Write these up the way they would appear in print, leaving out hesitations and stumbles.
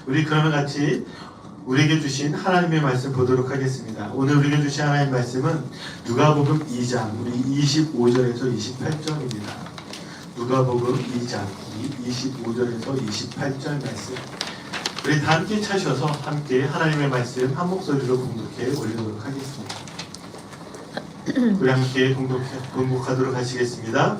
우리 그러면 같이 우리에게 주신 하나님의 말씀 보도록 하겠습니다. 오늘 우리에게 주신 하나님의 말씀은 누가복음 2장 우리 25절에서 28절입니다. 누가복음 2장 25절에서 28절 말씀. 우리 다 함께 차셔서 함께 하나님의 말씀 한 목소리로 공독해 올리도록 하겠습니다. 우리 함께 공독하도록 하시겠습니다.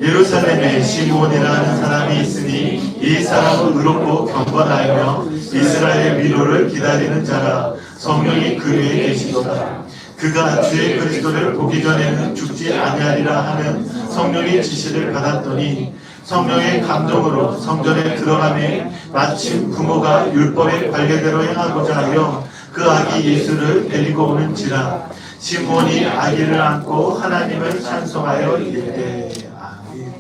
예루살렘에 시므온이라는 사람이 있으니 이 사람은 의롭고 경건하여 이스라엘 위로를 기다리는 자라. 성령이 그 위에 계시도다. 그가 주의 그리스도를 보기 전에는 죽지 아니하리라 하는 성령의 지시를 받았더니 성령의 감동으로 성전에 들어가매 마침 부모가 율법의 관례대로 행하고자 하여 그 아기 예수를 데리고 오는지라. 시므온이 아기를 안고 하나님을 찬송하여 이르되 아멘.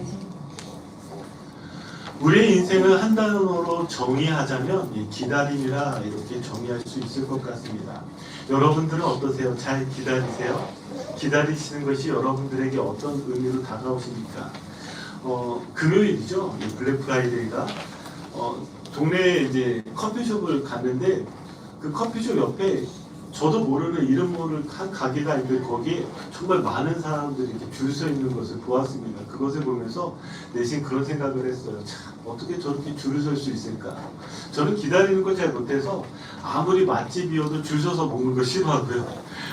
우리의 인생을 한 단어로 정의하자면 기다림이라 이렇게 정의할 수 있을 것 같습니다. 여러분들은 어떠세요? 잘 기다리세요? 기다리시는 것이 여러분들에게 어떤 의미로 다가오십니까? 금요일이죠. 블랙 프라이데이가 동네에 이제 커피숍을 갔는데 그 커피숍 옆에 저도 모르는 이름 모를 한 가게가 있는데 거기에 정말 많은 사람들이 이렇게 줄 서 있는 것을 보았습니다. 그것을 보면서 내심 그런 생각을 했어요. 참 어떻게 저렇게 줄을 설 수 있을까? 저는 기다리는 걸 잘 못해서 아무리 맛집이어도 줄 서서 먹는 거 싫어하고요.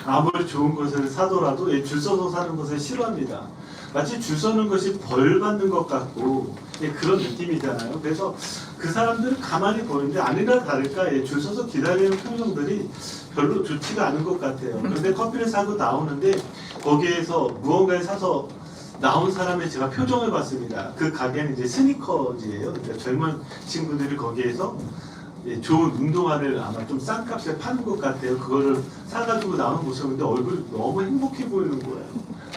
아무리 좋은 것을 사더라도 줄 서서 사는 것을 싫어합니다. 마치 줄 서는 것이 벌 받는 것 같고 그런 느낌이잖아요. 그래서 그 사람들은 가만히 보는데 아니나 다를까 줄 서서 기다리는 표정들이 별로 좋지가 않은 것 같아요. 그런데 커피를 사고 나오는데 거기에서 무언가를 사서 나온 사람의 제가 표정을 봤습니다. 그 가게는 이제 스니커즈예요. 그러니까 젊은 친구들이 거기에서 좋은 운동화를 아마 좀 싼 값에 파는 것 같아요. 그거를 사가지고 나오는 모습인데 얼굴이 너무 행복해 보이는 거예요.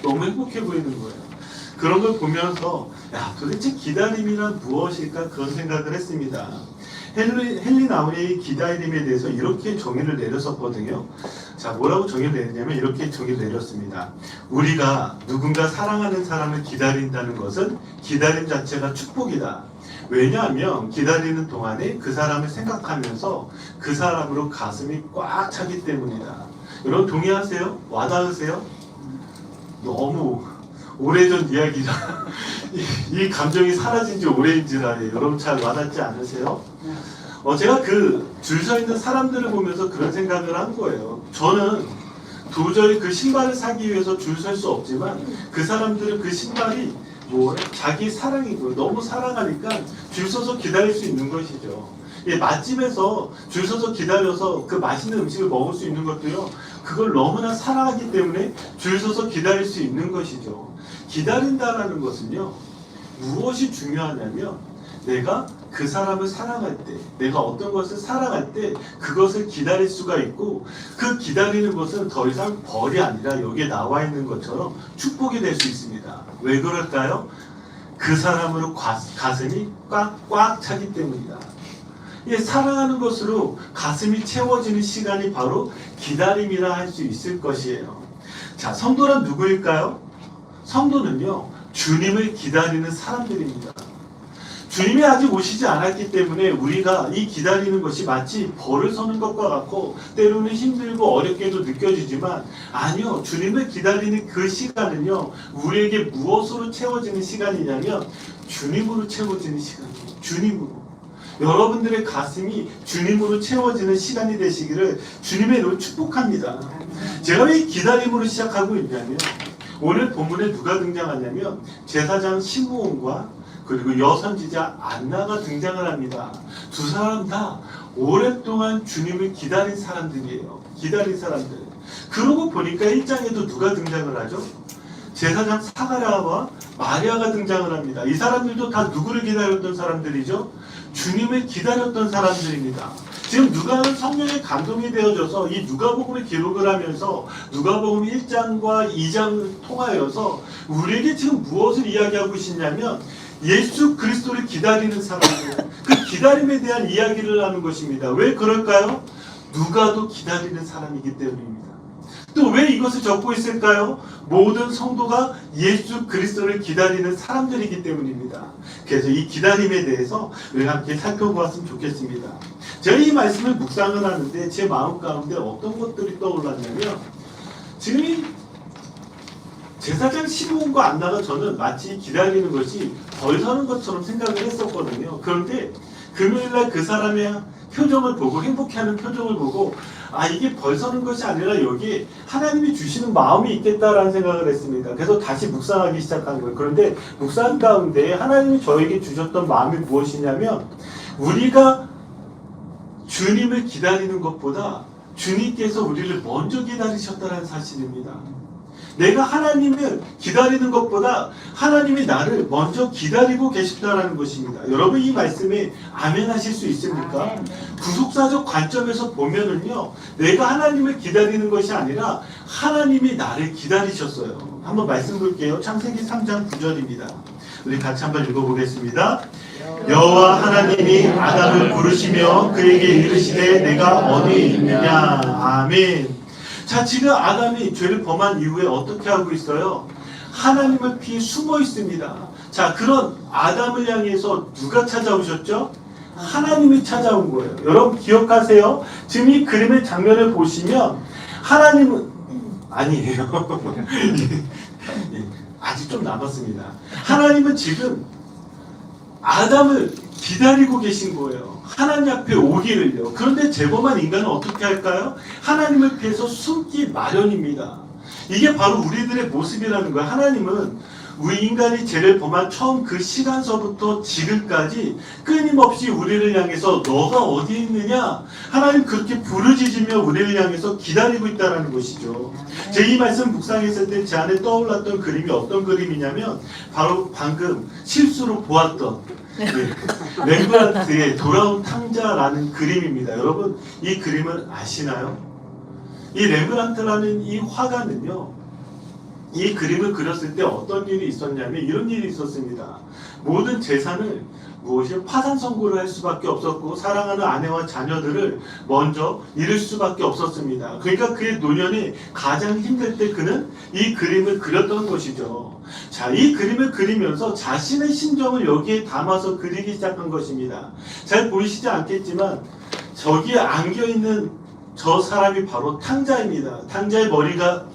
너무 행복해 보이는 거예요. 그런 걸 보면서 도대체 기다림이란 무엇일까 그런 생각을 했습니다. 헨리 나우리의 기다림에 대해서 이렇게 정의를 내렸었거든요. 자, 뭐라고 정의를 내렸냐면 이렇게 정의를 내렸습니다. 우리가 누군가 사랑하는 사람을 기다린다는 것은 기다림 자체가 축복이다. 왜냐하면 기다리는 동안에 그 사람을 생각하면서 그 사람으로 가슴이 꽉 차기 때문이다. 여러분 동의하세요? 와닿으세요? 너무 오래전 이야기라 이 감정이 사라진 지 오래인지라 여러분 잘 와닿지 않으세요? 제가 그 줄 서 있는 사람들을 보면서 그런 생각을 한 거예요. 저는 도저히 그 신발을 사기 위해서 줄 설 수 없지만 그 사람들은 그 신발이 자기 사랑이고요. 너무 사랑하니까 줄 서서 기다릴 수 있는 것이죠. 맛집에서 줄 서서 기다려서 그 맛있는 음식을 먹을 수 있는 것도요. 그걸 너무나 사랑하기 때문에 줄 서서 기다릴 수 있는 것이죠. 기다린다라는 것은요. 무엇이 중요하냐면 내가 그 사람을 사랑할 때, 내가 어떤 것을 사랑할 때 그것을 기다릴 수가 있고 그 기다리는 것은 더 이상 벌이 아니라 여기에 나와 있는 것처럼 축복이 될 수 있습니다. 왜 그럴까요? 그 사람으로 가슴이 꽉 차기 때문이다. 사랑하는 것으로 가슴이 채워지는 시간이 바로 기다림이라 할 수 있을 것이에요. 자, 성도란 누구일까요? 성도는요, 주님을 기다리는 사람들입니다. 주님이 아직 오시지 않았기 때문에 우리가 이 기다리는 것이 마치 벌을 서는 것과 같고 때로는 힘들고 어렵게도 느껴지지만 아니요, 주님을 기다리는 그 시간은요, 우리에게 무엇으로 채워지는 시간이냐면 주님으로 채워지는 시간이에요. 주님으로. 여러분들의 가슴이 주님으로 채워지는 시간이 되시기를 주님의 이름으로 축복합니다. 제가 왜 기다림으로 시작하고 있냐면 오늘 본문에 누가 등장하냐면 제사장 시므온과 그리고 여선지자 안나가 등장을 합니다. 두 사람 다 오랫동안 주님을 기다린 사람들이에요. 기다린 사람들. 그러고 보니까 1장에도 누가 등장을 하죠? 제사장 사가랴와 마리아가 등장을 합니다. 이 사람들도 다 누구를 기다렸던 사람들이죠? 주님을 기다렸던 사람들입니다. 지금 누가는 성령의 감동이 되어져서 이 누가복음을 기록을 하면서 누가복음 1장과 2장을 통하여서 우리에게 지금 무엇을 이야기하고 있냐면 예수 그리스도를 기다리는 사람들, 그 기다림에 대한 이야기를 하는 것입니다. 왜 그럴까요? 누가도 기다리는 사람이기 때문입니다. 또 왜 이것을 적고 있을까요? 모든 성도가 예수 그리스도를 기다리는 사람들이기 때문입니다. 그래서 이 기다림에 대해서 우리가 함께 살펴보았으면 좋겠습니다. 제가 이 말씀을 묵상을 하는데 제 마음 가운데 어떤 것들이 떠올랐냐면, 지금 이 제사장 시므온과 안나가 저는 마치 기다리는 것이 벌 서는 것처럼 생각을 했었거든요. 그런데 금요일날 그 사람의 표정을 보고, 행복해하는 표정을 보고, 아, 이게 벌 서는 것이 아니라 여기에 하나님이 주시는 마음이 있겠다라는 생각을 했습니다. 그래서 다시 묵상하기 시작한 거예요. 그런데 묵상 가운데 하나님이 저에게 주셨던 마음이 무엇이냐면, 우리가 주님을 기다리는 것보다 주님께서 우리를 먼저 기다리셨다는 사실입니다. 내가 하나님을 기다리는 것보다 하나님이 나를 먼저 기다리고 계시다는 것입니다. 여러분, 이 말씀에 아멘 하실 수 있습니까? 구속사적 관점에서 보면은요, 내가 하나님을 기다리는 것이 아니라 하나님이 나를 기다리셨어요. 한번 말씀 볼게요. 창세기 3장 9절입니다. 우리 같이 한번 읽어보겠습니다. 여호와 하나님이 아담을 부르시며 그에게 이르시되 내가 어디에 있느냐. 아멘. 자, 지금 아담이 죄를 범한 이후에 어떻게 하고 있어요? 하나님을 피해 숨어 있습니다. 자, 그런 아담을 향해서 누가 찾아오셨죠? 하나님이 찾아온 거예요. 여러분 기억하세요? 지금 이 그림의 장면을 보시면 하나님은 아니에요. 아직 좀 남았습니다. 하나님은 지금 아담을 기다리고 계신 거예요. 하나님 앞에 오기를요. 그런데 죄범한 인간은 어떻게 할까요? 하나님을 피해서 숨기 마련입니다. 이게 바로 우리들의 모습이라는 거예요. 하나님은 우리 인간이 죄를 범한 처음 그 시간서부터 지금까지 끊임없이 우리를 향해서 너가 어디 있느냐? 하나님 그렇게 부르짖으며 우리를 향해서 기다리고 있다는 것이죠. 제 이 말씀 묵상했을 때 제 안에 떠올랐던 그림이 어떤 그림이냐면, 바로 방금 실수로 보았던 렘브란트의 돌아온 탕자라는 그림입니다. 여러분, 이 그림을 아시나요? 이 렘브란트라는 이 화가는요, 이 그림을 그렸을 때 어떤 일이 있었냐면 이런 일이 있었습니다. 모든 재산을 무엇이 파산 선고를 할 수밖에 없었고, 사랑하는 아내와 자녀들을 먼저 잃을 수밖에 없었습니다. 그러니까 그의 노년이 가장 힘들 때 그는 이 그림을 그렸던 것이죠. 자, 이 그림을 그리면서 자신의 심정을 여기에 담아서 그리기 시작한 것입니다. 잘 보이시지 않겠지만 저기에 안겨있는 저 사람이 바로 탕자입니다. 탕자의 머리가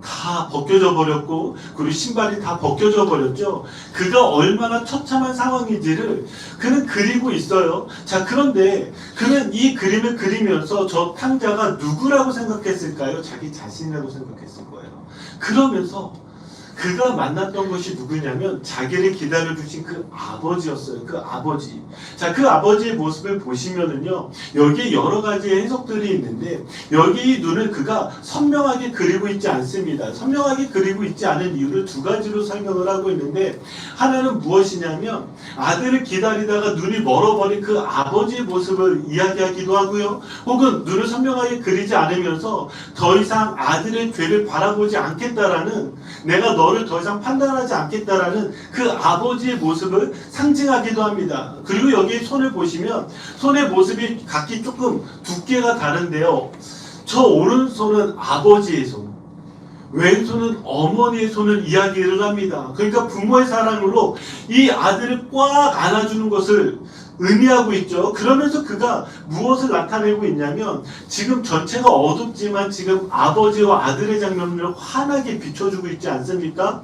다 벗겨져 버렸고, 그리고 신발이 다 벗겨져 버렸죠. 그가 얼마나 처참한 상황인지를 그는 그리고 있어요. 자, 그런데 그는 이 그림을 그리면서 저 탕자가 누구라고 생각했을까요? 자기 자신이라고 생각했을 거예요. 그러면서 그가 만났던 것이 누구냐면 자기를 기다려주신 그 아버지였어요. 그 아버지. 자, 그 아버지의 모습을 보시면은요, 여기에 여러 가지의 해석들이 있는데, 여기 눈을 그가 선명하게 그리고 있지 않습니다. 선명하게 그리고 있지 않은 이유를 두 가지로 설명을 하고 있는데, 하나는 무엇이냐면 아들을 기다리다가 눈이 멀어버린 그 아버지의 모습을 이야기하기도 하고요, 혹은 눈을 선명하게 그리지 않으면서 더 이상 아들의 죄를 바라보지 않겠다라는, 내가 너를 더 이상 판단하지 않겠다라는 그 아버지의 모습을 상징하기도 합니다. 그리고 여기 손을 보시면 손의 모습이 각기 조금 두께가 다른데요, 저 오른손은 아버지의 손, 왼손은 어머니의 손을 이야기를 합니다. 그러니까 부모의 사랑으로 이 아들을 꽉 안아주는 것을 의미하고 있죠. 그러면서 그가 무엇을 나타내고 있냐면, 지금 전체가 어둡지만 지금 아버지와 아들의 장면을 환하게 비춰주고 있지 않습니까?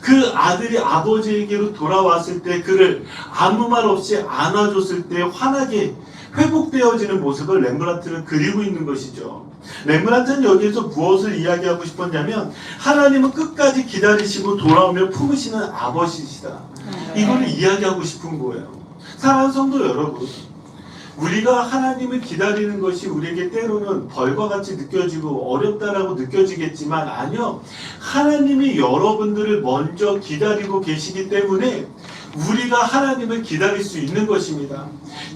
그 아들이 아버지에게로 돌아왔을 때 그를 아무 말 없이 안아줬을 때 환하게 회복되어지는 모습을 렘브란트는 그리고 있는 것이죠. 렘브란트는 여기에서 무엇을 이야기하고 싶었냐면, 하나님은 끝까지 기다리시고 돌아오며 품으시는 아버지시다, 이거를 이야기하고 싶은 거예요. 사랑하는 성도 여러분, 우리가 하나님을 기다리는 것이 우리에게 때로는 벌과 같이 느껴지고 어렵다라고 느껴지겠지만, 아니요, 하나님이 여러분들을 먼저 기다리고 계시기 때문에 우리가 하나님을 기다릴 수 있는 것입니다.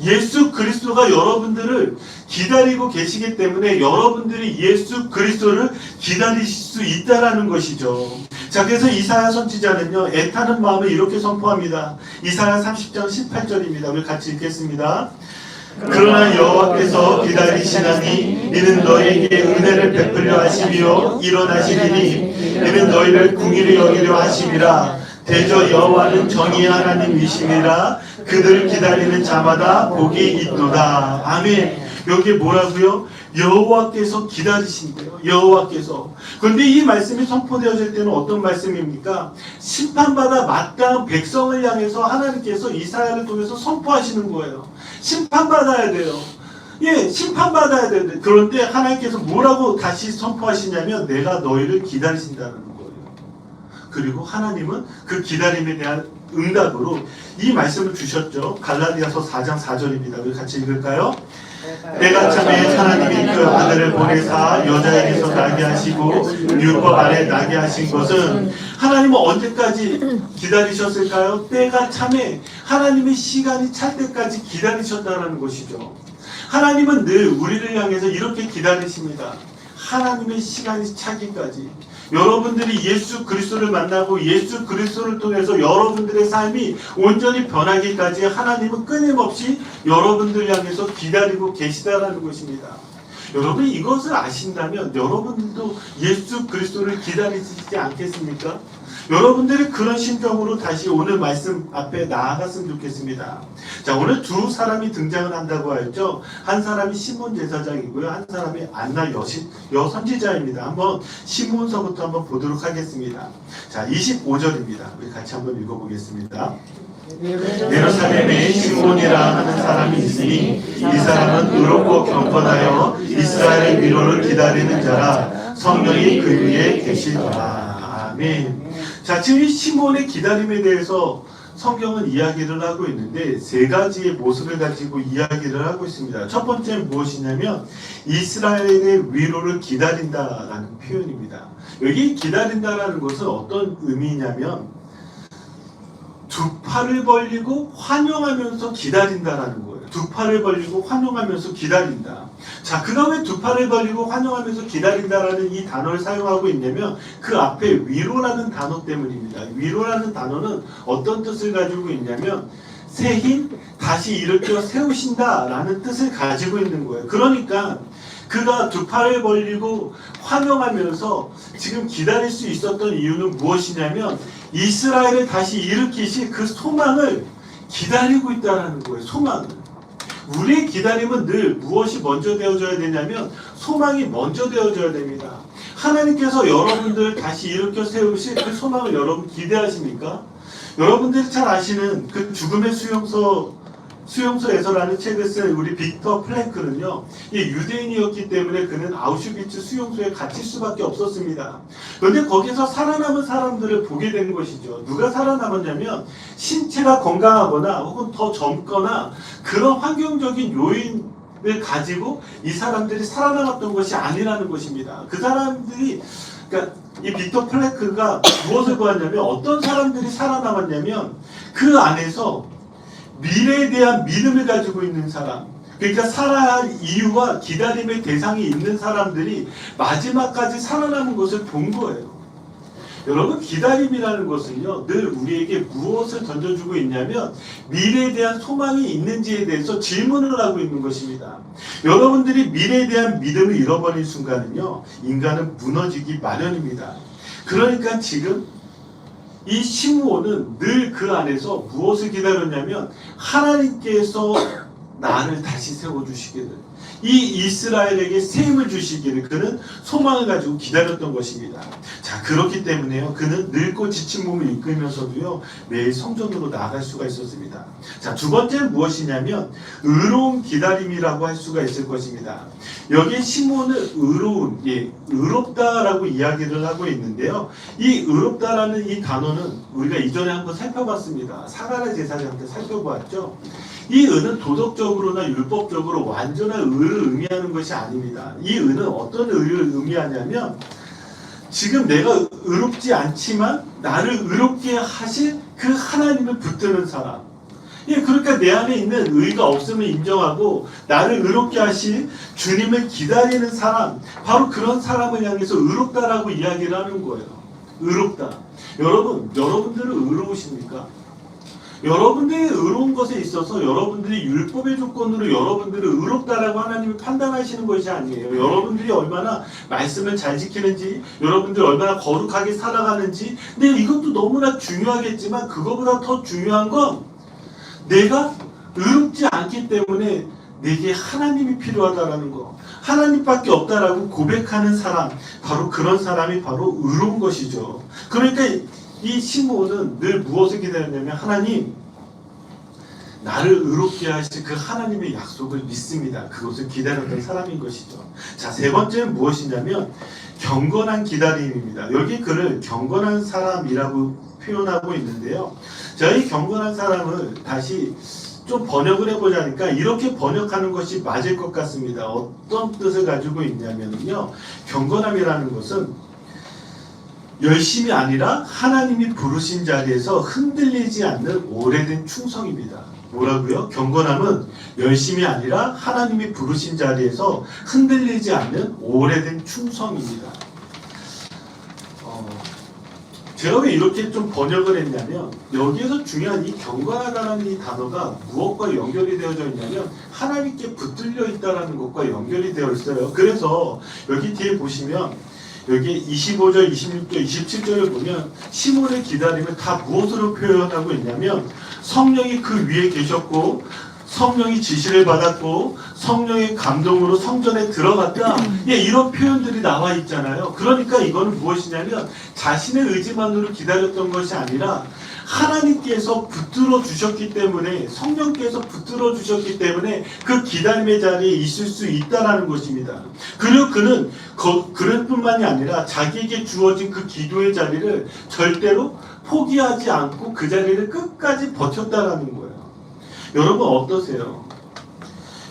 예수 그리스도가 여러분들을 기다리고 계시기 때문에 여러분들이 예수 그리스도를 기다리실 수 있다라는 것이죠. 자, 그래서 이사야 선지자는요, 애타는 마음을 이렇게 선포합니다. 이사야 30장 18절입니다. 우리 같이 읽겠습니다. 그러나 여호와께서 기다리시나니 이는 너희에게 은혜를 베풀려 하시며 일어나시리니 이는 너희를 궁일히 여기려 하심이라. 대저 여호와는 정의의 하나님이심이라. 그들을 기다리는 자마다 복이 있도다. 아멘. 여기 뭐라고요? 여호와께서 기다리신대요. 여호와께서. 그런데 이 말씀이 선포되어질 때는 어떤 말씀입니까? 심판받아 마땅한 백성을 향해서 하나님께서 이사야를 통해서 선포하시는 거예요. 심판받아야 돼요. 예, 심판받아야 되는데, 그런데 하나님께서 뭐라고 다시 선포하시냐면 내가 너희를 기다리신다는 거예요. 그리고 하나님은 그 기다림에 대한 응답으로 이 말씀을 주셨죠. 갈라디아서 4장 4절입니다. 우리 같이 읽을까요? 때가 참에 하나님이 그 아들을 보내사 여자에게서 나게 하시고 율법 아래 나게 하신 것은, 하나님은 언제까지 기다리셨을까요? 때가 참에 하나님의 시간이 찰 때까지 기다리셨다는 것이죠. 하나님은 늘 우리를 향해서 이렇게 기다리십니다. 하나님의 시간이 차기까지. 여러분들이 예수 그리스도를 만나고 예수 그리스도를 통해서 여러분들의 삶이 온전히 변하기까지 하나님은 끊임없이 여러분들 향해서 기다리고 계시다라는 것입니다. 여러분 이것을 아신다면 여러분들도 예수 그리스도를 기다리시지 않겠습니까? 여러분들이 그런 심정으로 다시 오늘 말씀 앞에 나아갔으면 좋겠습니다. 자, 오늘 두 사람이 등장을 한다고 하였죠. 한 사람이 시몬 제사장이고요. 한 사람이 안나 여선지자입니다. 한번 시몬서부터 한번 보도록 하겠습니다. 자, 25절입니다. 우리 같이 한번 읽어보겠습니다. 예루살렘에 시몬이라 하는 사람이 있으니 이 사람은 의롭고 경건하여 이스라엘의 위로를 기다리는 자라. 성령이 그 위에 계시더라. 아멘. 자, 지금 이 시몬의 기다림에 대해서 성경은 이야기를 하고 있는데 세 가지의 모습을 가지고 이야기를 하고 있습니다. 첫 번째는 무엇이냐면 이스라엘의 위로를 기다린다라는 표현입니다. 여기 기다린다라는 것은 어떤 의미냐면 두 팔을 벌리고 환영하면서 기다린다라는 거예요. 두 팔을 벌리고 환영하면서 기다린다. 자, 그가 왜 두 팔을 벌리고 환영하면서 기다린다라는 이 단어를 사용하고 있냐면 그 앞에 위로라는 단어 때문입니다. 위로라는 단어는 어떤 뜻을 가지고 있냐면 새 힘, 다시 일으켜 세우신다라는 뜻을 가지고 있는 거예요. 그러니까 그가 두 팔을 벌리고 환영하면서 지금 기다릴 수 있었던 이유는 무엇이냐면 이스라엘을 다시 일으키실 그 소망을 기다리고 있다는 거예요. 소망을. 우리의 기다림은 늘 무엇이 먼저 되어져야 되냐면 소망이 먼저 되어져야 됩니다. 하나님께서 여러분들을 다시 일으켜 세우실 그 소망을 여러분 기대하십니까? 여러분들이 잘 아시는 그 죽음의 수용소에서라는 책을 쓴 우리 빅터 플랭크는요, 이 유대인이었기 때문에 그는 아우슈비츠 수용소에 갇힐 수밖에 없었습니다. 그런데 거기서 살아남은 사람들을 보게 된 것이죠. 누가 살아남았냐면 신체가 건강하거나 혹은 더 젊거나 그런 환경적인 요인을 가지고 이 사람들이 살아남았던 것이 아니라는 것입니다. 그 사람들이, 그러니까 이 빅터 플랭크가 무엇을 보았냐면 어떤 사람들이 살아남았냐면 그 안에서 미래에 대한 믿음을 가지고 있는 사람, 그러니까 살아야 할 이유와 기다림의 대상이 있는 사람들이 마지막까지 살아남은 것을 본 거예요. 여러분, 기다림이라는 것은요, 늘 우리에게 무엇을 던져주고 있냐면 미래에 대한 소망이 있는지에 대해서 질문을 하고 있는 것입니다. 여러분들이 미래에 대한 믿음을 잃어버린 순간은요, 인간은 무너지기 마련입니다. 그러니까 지금 이 시므온은 늘 그 안에서 무엇을 기다렸냐면 하나님께서 나를 다시 세워주시기를, 이 이스라엘에게 새 힘을 주시기를 그는 소망을 가지고 기다렸던 것입니다. 자, 그렇기 때문에요, 그는 늙고 지친 몸을 이끌면서도요 매일 성전으로 나아갈 수가 있었습니다. 자, 두 번째는 무엇이냐면 의로운 기다림이라고 할 수가 있을 것입니다. 여기 시므온은 의로운, 의롭다라고 이야기를 하고 있는데요, 이 의롭다라는 이 단어는 우리가 이전에 한번 살펴봤습니다. 사가랴 제사장한테 살펴보았죠. 이 의는 도덕적으로나 율법적으로 완전한 의를 의미하는 것이 아닙니다. 이 의는 어떤 의를 의미하냐면 지금 내가 의롭지 않지만 나를 의롭게 하실 그 하나님을 붙드는 사람. 그러니까 내 안에 있는 의가 없음을 인정하고 나를 의롭게 하실 주님을 기다리는 사람, 바로 그런 사람을 향해서 의롭다라고 이야기를 하는 거예요. 의롭다. 여러분, 여러분들은 의로우십니까? 여러분들이 의로운 것에 있어서 여러분들이 율법의 조건으로 여러분들을 의롭다라고 하나님이 판단하시는 것이 아니에요. 여러분들이 얼마나 말씀을 잘 지키는지, 여러분들이 얼마나 거룩하게 살아가는지. 근데 이것도 너무나 중요하겠지만 그거보다 더 중요한 건 내가 의롭지 않기 때문에 내게 하나님이 필요하다라는 거, 하나님밖에 없다라고 고백하는 사람, 바로 그런 사람이 바로 의로운 것이죠. 그러니까 이 시므온은 늘 무엇을 기다렸냐면 하나님, 나를 의롭게 하실 그 하나님의 약속을 믿습니다. 그것을 기다렸던 사람인 것이죠. 자, 세 번째는 무엇이냐면 경건한 기다림입니다. 여기 그를 경건한 사람이라고 표현하고 있는데요. 자, 이 경건한 사람을 다시 좀 번역을 해보자니까 이렇게 번역하는 것이 맞을 것 같습니다. 어떤 뜻을 가지고 있냐면요, 경건함이라는 것은 열심이 아니라 하나님이 부르신 자리에서 흔들리지 않는 오래된 충성입니다. 뭐라고요? 경건함은 열심이 아니라 하나님이 부르신 자리에서 흔들리지 않는 오래된 충성입니다. 제가 왜 이렇게 좀 번역을 했냐면 여기에서 중요한 이 경건하다는 이 단어가 무엇과 연결이 되어져 있냐면 하나님께 붙들려 있다는 것과 연결이 되어 있어요. 그래서 여기 뒤에 보시면 여기 25절, 26절, 27절을 보면 시몬의 기다림을 다 무엇으로 표현하고 있냐면 성령이 그 위에 계셨고 성령이 지시를 받았고 성령의 감동으로 성전에 들어갔다. 예, 이런 표현들이 나와 있잖아요. 그러니까 이거는 무엇이냐면 자신의 의지만으로 기다렸던 것이 아니라 하나님께서 붙들어 주셨기 때문에, 성령께서 붙들어 주셨기 때문에 그 기다림의 자리에 있을 수 있다라는 것입니다. 그리고 그는 그럴 뿐만이 아니라 자기에게 주어진 그 기도의 자리를 절대로 포기하지 않고 그 자리를 끝까지 버텼다라는 거예요. 여러분 어떠세요?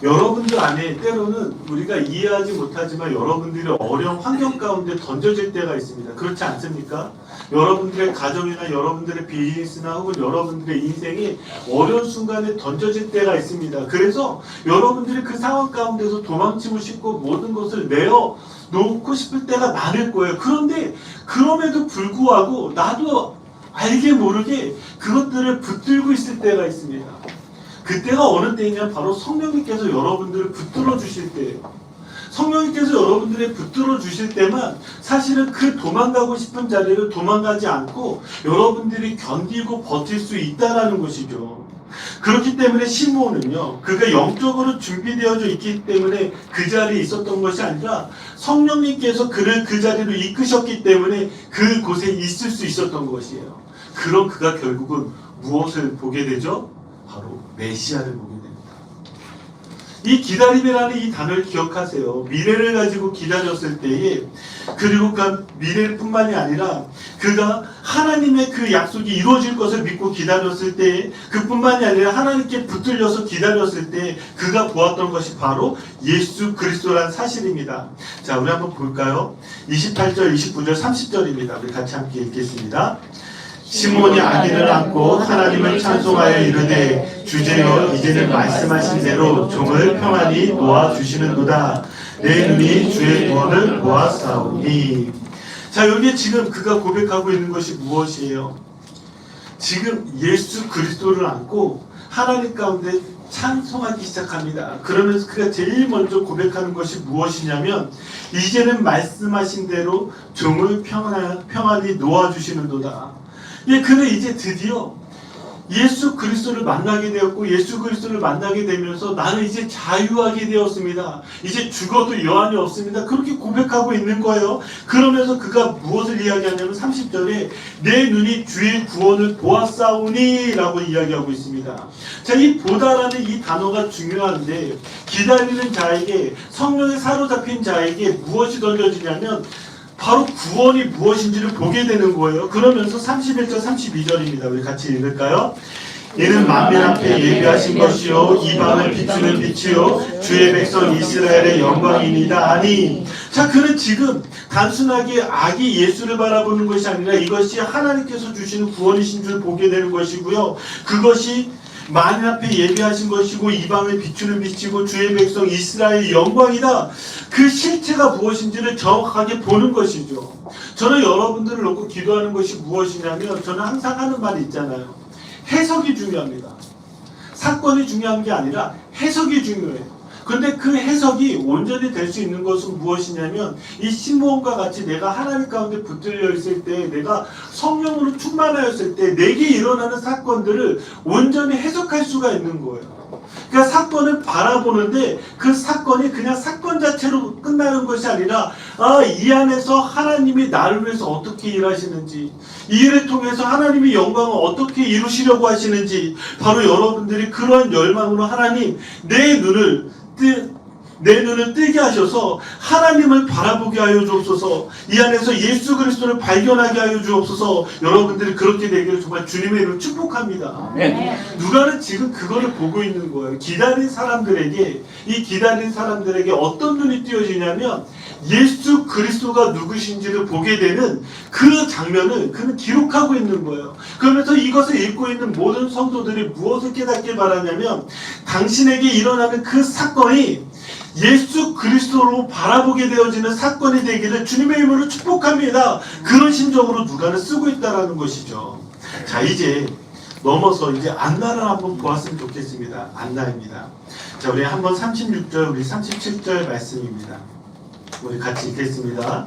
여러분들 안에 때로는 우리가 이해하지 못하지만 여러분들이 어려운 환경 가운데 던져질 때가 있습니다. 그렇지 않습니까? 여러분들의 가정이나 여러분들의 비즈니스나 혹은 여러분들의 인생이 어려운 순간에 던져질 때가 있습니다. 그래서 여러분들이 그 상황 가운데서 도망치고 싶고 모든 것을 내어 놓고 싶을 때가 많을 거예요. 그런데 그럼에도 불구하고 나도 알게 모르게 그것들을 붙들고 있을 때가 있습니다. 그때가 어느 때이냐, 바로 성령님께서 여러분들을 붙들어 주실 때예요. 성령님께서 여러분들을 붙들어 주실 때만 사실은 그 도망가고 싶은 자리를 도망가지 않고 여러분들이 견디고 버틸 수 있다는 것이죠. 그렇기 때문에 시므온은요, 그가 영적으로 준비되어져 있기 때문에 그 자리에 있었던 것이 아니라 성령님께서 그를 그 자리로 이끄셨기 때문에 그곳에 있을 수 있었던 것이에요. 그럼 그가 결국은 무엇을 보게 되죠? 바로 메시아를 보게 됩니다. 이 기다림이라는 이 단어를 기억하세요. 미래를 가지고 기다렸을 때에, 그리고 그 미래뿐만이 아니라 그가 하나님의 그 약속이 이루어질 것을 믿고 기다렸을 때에, 그뿐만이 아니라 하나님께 붙들려서 기다렸을 때 그가 보았던 것이 바로 예수 그리스도라는 사실입니다. 자, 우리 한번 볼까요? 28절, 29절, 30절입니다. 우리 같이 함께 읽겠습니다. 시몬이 아기를 안고 하나님을 찬송하여 이르되 주제여 이제는 말씀하신 대로 종을 평안히 놓아주시는도다. 내 눈이 주의 구원을 보았사오니. 자, 여기에 지금 그가 고백하고 있는 것이 무엇이에요? 지금 예수 그리스도를 안고 하나님 가운데 찬송하기 시작합니다. 그러면서 그가 제일 먼저 고백하는 것이 무엇이냐면 이제는 말씀하신 대로 종을 평안히 놓아주시는도다. 예, 그는 이제 드디어 예수 그리스도를 만나게 되었고 예수 그리스도를 만나게 되면서 나는 이제 자유하게 되었습니다. 이제 죽어도 여한이 없습니다. 그렇게 고백하고 있는 거예요. 그러면서 그가 무엇을 이야기하냐면 30절에 내 눈이 주의 구원을 보았사오니 라고 이야기하고 있습니다. 자, 이 보다라는 이 단어가 중요한데 기다리는 자에게, 성령에 사로잡힌 자에게 무엇이 던져지냐면 바로 구원이 무엇인지를 보게 되는 거예요. 그러면서 31절 32절입니다. 우리 같이 읽을까요? 이는 만민 앞에 예비하신 것이요 이방을 비추는 빛이요 주의 백성 이스라엘의 영광이니이다 하니. 자, 그는 지금 단순하게 아기 예수를 바라보는 것이 아니라 이것이 하나님께서 주시는 구원이신 줄 보게 되는 것이고요. 그것이 만인 앞에 예비하신 것이고 이방을 비추는 빛이고 주의 백성 이스라엘의 영광이다. 그 실체가 무엇인지를 정확하게 보는 것이죠. 저는 여러분들을 놓고 기도하는 것이 무엇이냐면 저는 항상 하는 말이 있잖아요. 해석이 중요합니다. 사건이 중요한 게 아니라 해석이 중요해요. 그런데 그 해석이 온전히 될 수 있는 것은 무엇이냐면 이 시므온과 같이 내가 하나님 가운데 붙들려 있을 때, 내가 성령으로 충만하였을 때 내게 일어나는 사건들을 온전히 해석할 수가 있는 거예요. 그러니까 사건을 바라보는데 그 사건이 그냥 사건 자체로 끝나는 것이 아니라 이 안에서 하나님이 나를 위해서 어떻게 일하시는지, 이 일을 통해서 하나님의 영광을 어떻게 이루시려고 하시는지, 바로 여러분들이 그런 열망으로 하나님 내 눈을 뜨게 하셔서 하나님을 바라보게 하여 주옵소서, 이 안에서 예수 그리스도를 발견하게 하여 주옵소서. 여러분들이 그렇게 되기를 정말 주님의 이름으로 축복합니다. 누가는 지금 그거를 보고 있는 거예요. 기다린 사람들에게 어떤 눈이 띄어지냐면 예수 그리스도가 누구신지를 보게 되는 그 장면을 그는 기록하고 있는 거예요. 그러면서 이것을 읽고 있는 모든 성도들이 무엇을 깨닫길 바라냐면 당신에게 일어나는 그 사건이 예수 그리스도로 바라보게 되어지는 사건이 되기를 주님의 이름으로 축복합니다. 그런 심정으로 누가는 쓰고 있다는 것이죠. 자, 이제 넘어서 이제 안나를 한번 보았으면 좋겠습니다. 안나입니다. 자, 우리 한번 36절, 우리 37절 말씀입니다. 우리 같이 읽겠습니다.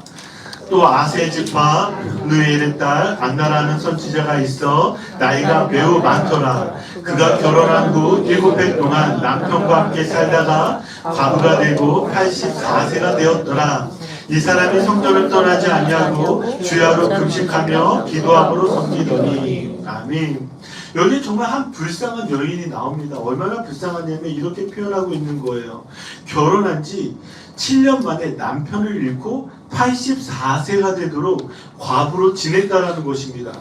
또 아세 지파 느엘의 딸 안나라는 선지자가 있어 나이가 매우 많더라. 그가 결혼한 후 7해 동안 남편과 함께 살다가 과부가 되고 84세가 되었더라. 이 사람이 성전을 떠나지 아니하고 주야로 금식하며 기도함으로 섬기더니. 아멘. 여기 정말 한 불쌍한 여인이 나옵니다. 얼마나 불쌍하냐면 이렇게 표현하고 있는 거예요. 결혼한 지 7년 만에 남편을 잃고 84세가 되도록 과부로 지냈다라는 것입니다.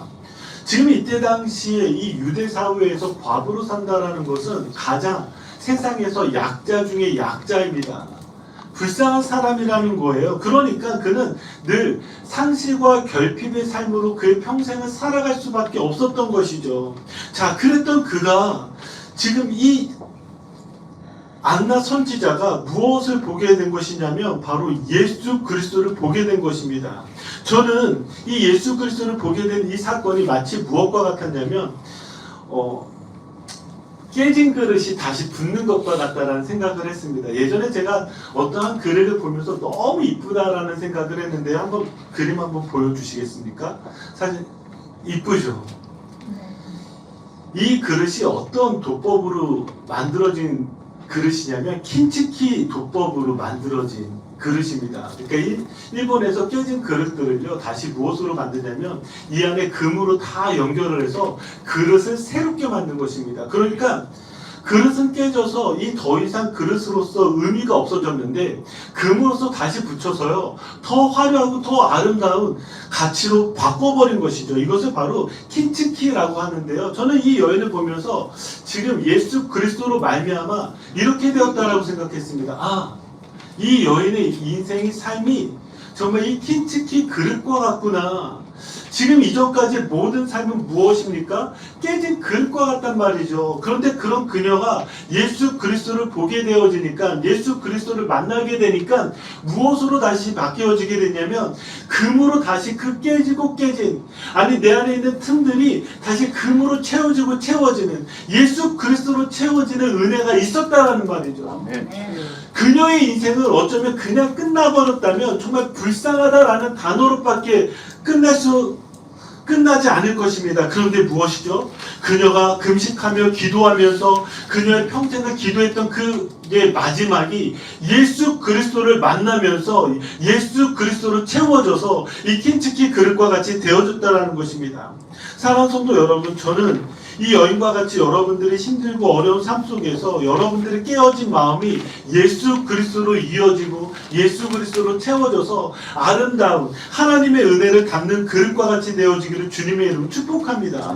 지금 이때 당시에 이 유대 사회에서 과부로 산다라는 것은 가장 세상에서 약자 중에 약자입니다. 불쌍한 사람이라는 거예요. 그러니까 그는 늘 상실과 결핍의 삶으로 그의 평생을 살아갈 수밖에 없었던 것이죠. 자, 그랬던 그가 지금 이 안나 선지자가 무엇을 보게 된 것이냐면 바로 예수 그리스도를 보게 된 것입니다. 저는 이 예수 그리스도를 보게 된 이 사건이 마치 무엇과 같았냐면 깨진 그릇이 다시 붙는 것과 같다라는 생각을 했습니다. 예전에 제가 어떠한 그릇을 보면서 너무 이쁘다라는 생각을 했는데 한번 그림 한번 보여주시겠습니까? 사실 이쁘죠? 이 그릇이 어떤 도법으로 만들어진 그릇이냐면 킨치키 도법으로 만들어진 그릇입니다. 그러니까 일본에서 깨진 그릇들을요 다시 무엇으로 만드냐면 이 안에 금으로 다 연결을 해서 그릇을 새롭게 만든 것입니다. 그러니까 그릇은 깨져서 이 더 이상 그릇으로서 의미가 없어졌는데 금으로서 다시 붙여서요 더 화려하고 더 아름다운 가치로 바꿔버린 것이죠. 이것을 바로 킨치키라고 하는데요. 저는 이 여인을 보면서 지금 예수 그리스도로 말미암아 이렇게 되었다라고 생각했습니다. 이 여인의 인생의 삶이 정말 이 킨치키 그릇과 같구나. 지금 이전까지 모든 삶은 무엇입니까? 깨진 그릇과 같단 말이죠. 그런데 그런 그녀가 예수 그리스도를 보게 되어지니까, 예수 그리스도를 만나게 되니까 무엇으로 다시 바뀌어지게 됐냐면 금으로 다시 그 깨지고 깨진, 아니 내 안에 있는 틈들이 다시 금으로 채워지고 채워지는, 예수 그리스도로 채워지는 은혜가 있었다라는 말이죠. 그녀의 인생을 어쩌면 그냥 끝나버렸다면 정말 불쌍하다라는 단어로밖에 끝나지 않을 것입니다. 그런데 무엇이죠? 그녀가 금식하며 기도하면서 그녀의 평생을 기도했던 그의 마지막이 예수 그리스도를 만나면서 예수 그리스도로 채워져서 이 킨치키 그릇과 같이 되어졌다는 것입니다. 사랑하는 성도 여러분, 저는 이 여인과 같이 여러분들이 힘들고 어려운 삶 속에서 여러분들의 깨어진 마음이 예수 그리스도로 이어지고 예수 그리스도로 채워져서 아름다운 하나님의 은혜를 담는 그릇과 같이 되어지기를 주님의 이름으로 축복합니다.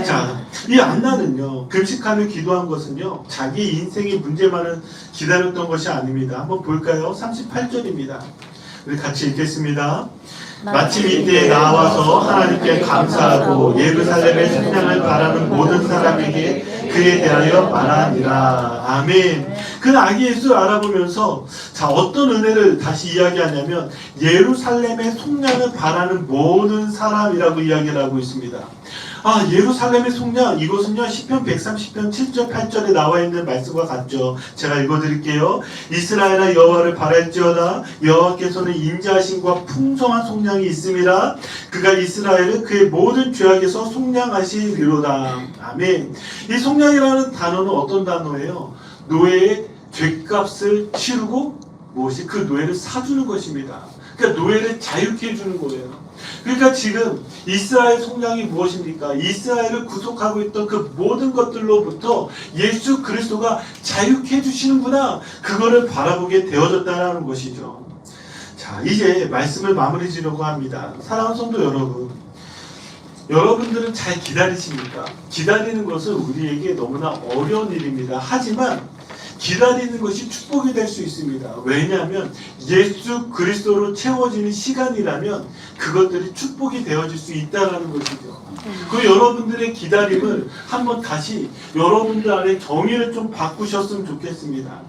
자, 이 안나는요, 금식하며 기도한 것은요, 자기 인생의 문제만을 기다렸던 것이 아닙니다. 한번 볼까요? 38절입니다. 우리 같이 읽겠습니다. 마침 이때에 나와서 하나님께 감사하고 예루살렘의 승량을 바라는 모든 사람에게 그에 대하여 말하니라. 아멘. 그 아기 예수를 알아보면서 자, 어떤 은혜를 다시 이야기하냐면 예루살렘의 속량을 바라는 모든 사람이라고 이야기를 하고 있습니다. 예루살렘의 속량, 이것은요 시편 130편 7절 8절에 나와 있는 말씀과 같죠. 제가 읽어드릴게요. 이스라엘아 여호와를 바랄지어다. 여호와께서는 인자하심과 풍성한 속량이 있음이라. 그가 이스라엘을 그의 모든 죄악에서 속량하시리로다. 아멘. 이 속량이라는 단어는 어떤 단어예요? 노예의 죄값을 치르고 무엇이 그 노예를 사주는 것입니다. 그러니까 노예를 자유케 해주는 거예요. 그러니까 지금 이스라엘 속량이 무엇입니까? 이스라엘을 구속하고 있던 그 모든 것들로부터 예수 그리스도가 자유케 해주시는구나. 그거를 바라보게 되어졌다는 것이죠. 자, 이제 말씀을 마무리 지려고 합니다. 사랑하는 성도 여러분, 여러분들은 잘 기다리십니까? 기다리는 것은 우리에게 너무나 어려운 일입니다. 하지만 기다리는 것이 축복이 될 수 있습니다. 왜냐하면 예수 그리스도로 채워지는 시간이라면 그것들이 축복이 되어질 수 있다는 것이죠. 그 여러분들의 기다림을 한번 다시 여러분들 안에 정의를 좀 바꾸셨으면 좋겠습니다.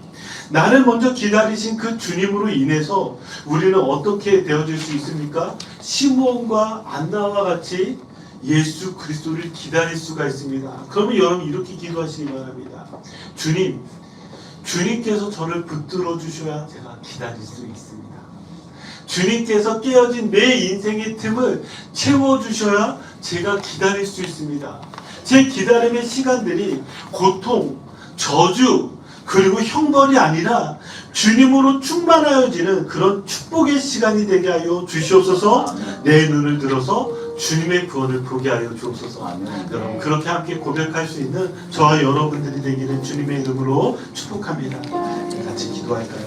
나를 먼저 기다리신 그 주님으로 인해서 우리는 어떻게 되어질 수 있습니까? 시므온과 안나와 같이 예수 그리스도를 기다릴 수가 있습니다. 그러면 여러분 이렇게 기도하시기 바랍니다. 주님께서 저를 붙들어 주셔야 제가 기다릴 수 있습니다. 주님께서 깨어진 내 인생의 틈을 채워주셔야 제가 기다릴 수 있습니다. 제 기다림의 시간들이 고통, 저주, 그리고 형벌이 아니라 주님으로 충만하여지는 그런 축복의 시간이 되게 하여 주시옵소서. 내 눈을 들어서 주님의 구원을 보게 하여 주옵소서. 여러분 그렇게 함께 고백할 수 있는 저와 여러분들이 되기를 주님의 이름으로 축복합니다. 같이 기도할까요?